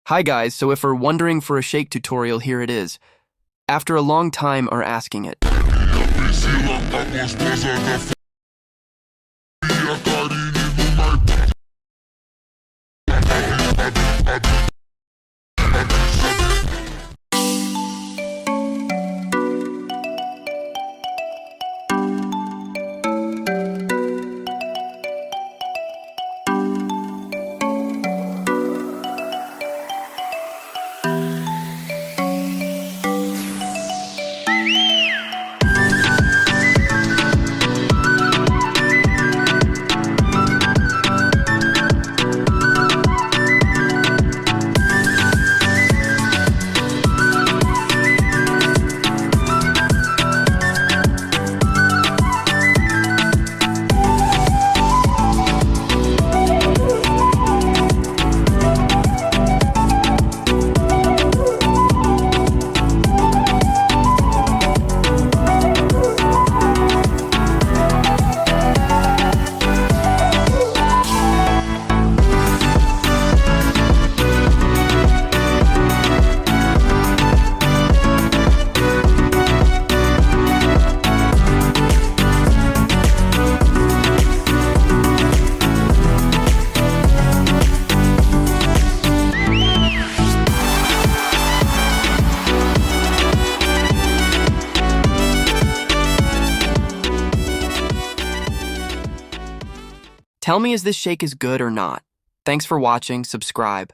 Hi guys, so if we're wondering for a shake tutorial, here it is. After a long time are asking it. Tell me, is this shake is good or not? Thanks for watching, subscribe.